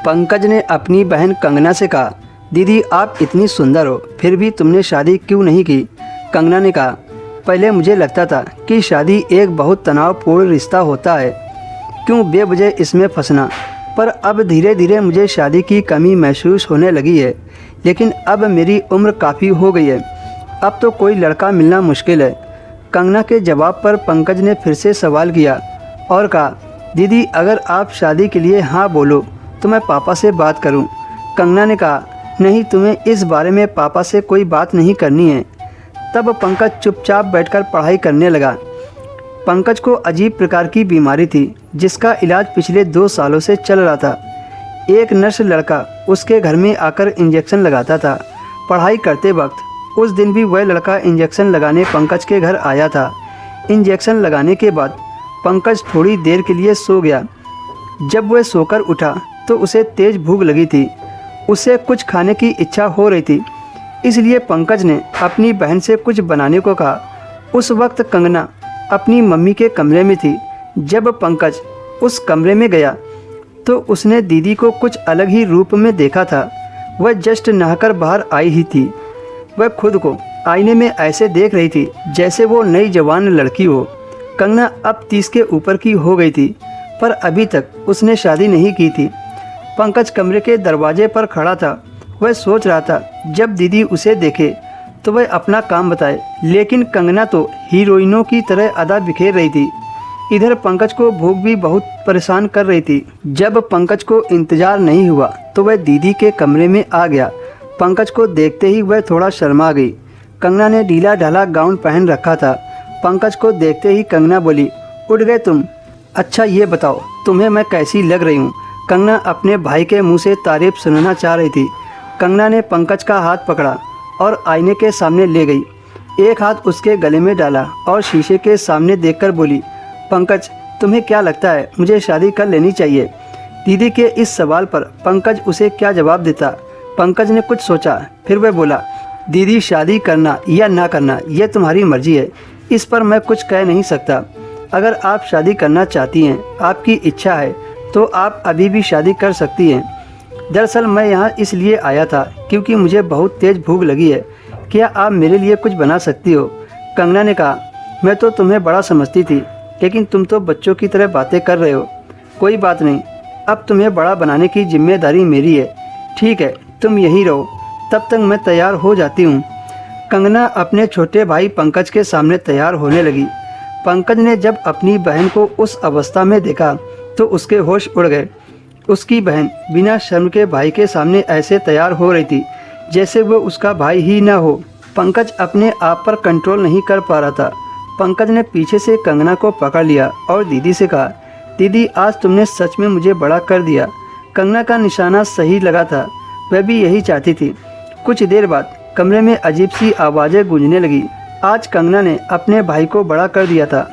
पंकज ने अपनी बहन कंगना से कहा, दीदी आप इतनी सुंदर हो, फिर भी तुमने शादी क्यों नहीं की? कंगना ने कहा, पहले मुझे लगता था कि शादी एक बहुत तनावपूर्ण रिश्ता होता है, क्यों बेवजह इसमें फंसना। पर अब धीरे धीरे मुझे शादी की कमी महसूस होने लगी है। लेकिन अब मेरी उम्र काफ़ी हो गई है, अब तो कोई लड़का मिलना मुश्किल है। कंगना के जवाब पर पंकज ने फिर से सवाल किया और कहा, दीदी अगर आप शादी के लिए हाँ बोलो तो मैं पापा से बात करूं। कंगना ने कहा, नहीं तुम्हें इस बारे में पापा से कोई बात नहीं करनी है। तब पंकज चुपचाप बैठकर पढ़ाई करने लगा। पंकज को अजीब प्रकार की बीमारी थी जिसका इलाज पिछले 2 सालों से चल रहा था। एक नर्स लड़का उसके घर में आकर इंजेक्शन लगाता था। पढ़ाई करते वक्त उस दिन भी वह लड़का इंजेक्शन लगाने पंकज के घर आया था। इंजेक्शन लगाने के बाद पंकज थोड़ी देर के लिए सो गया। जब वह सोकर उठा तो उसे तेज़ भूख लगी थी। उसे कुछ खाने की इच्छा हो रही थी, इसलिए पंकज ने अपनी बहन से कुछ बनाने को कहा। उस वक्त कंगना अपनी मम्मी के कमरे में थी। जब पंकज उस कमरे में गया तो उसने दीदी को कुछ अलग ही रूप में देखा था। वह जस्ट नहाकर बाहर आई ही थी। वह खुद को आईने में ऐसे देख रही थी जैसे वो नई जवान लड़की हो। कंगना अब 30 के ऊपर की हो गई थी, पर अभी तक उसने शादी नहीं की थी। पंकज कमरे के दरवाजे पर खड़ा था। वह सोच रहा था जब दीदी उसे देखे तो वह अपना काम बताए, लेकिन कंगना तो हीरोइनों की तरह अदा बिखेर रही थी। इधर पंकज को भूख भी बहुत परेशान कर रही थी। जब पंकज को इंतजार नहीं हुआ तो वह दीदी के कमरे में आ गया। पंकज को देखते ही वह थोड़ा शर्मा गई। कंगना ने ढीला ढाला गाउन पहन रखा था। पंकज को देखते ही कंगना बोली, उठ गए तुम? अच्छा ये बताओ तुम्हें मैं कैसी लग रही हूँ? कंगना अपने भाई के मुँह से तारीफ सुनना चाह रही थी। कंगना ने पंकज का हाथ पकड़ा और आईने के सामने ले गई। एक हाथ उसके गले में डाला और शीशे के सामने देखकर बोली, पंकज तुम्हें क्या लगता है मुझे शादी कर लेनी चाहिए? दीदी के इस सवाल पर पंकज उसे क्या जवाब देता। पंकज ने कुछ सोचा, फिर वह बोला, दीदी शादी करना या ना करना यह तुम्हारी मर्जी है, इस पर मैं कुछ कह नहीं सकता। अगर आप शादी करना चाहती हैं, आपकी इच्छा है, तो आप अभी भी शादी कर सकती हैं। दरअसल मैं यहाँ इसलिए आया था क्योंकि मुझे बहुत तेज़ भूख लगी है। क्या आप मेरे लिए कुछ बना सकती हो? कंगना ने कहा, मैं तो तुम्हें बड़ा समझती थी, लेकिन तुम तो बच्चों की तरह बातें कर रहे हो। कोई बात नहीं, अब तुम्हें बड़ा बनाने की जिम्मेदारी मेरी है। ठीक है, तुम यहीं रहो, तब तक मैं तैयार हो जाती हूँ। कंगना अपने छोटे भाई पंकज के सामने तैयार होने लगी। पंकज ने जब अपनी बहन को उस अवस्था में देखा तो उसके होश उड़ गए। उसकी बहन बिना शर्म के भाई के सामने ऐसे तैयार हो रही थी जैसे वो उसका भाई ही ना हो। पंकज अपने आप पर कंट्रोल नहीं कर पा रहा था। पंकज ने पीछे से कंगना को पकड़ लिया और दीदी से कहा, दीदी आज तुमने सच में मुझे बड़ा कर दिया। कंगना का निशाना सही लगा था, वह भी यही चाहती थी। कुछ देर बाद कमरे में अजीब सी आवाज़ें गूंजने लगी। आज कंगना ने अपने भाई को बड़ा कर दिया था।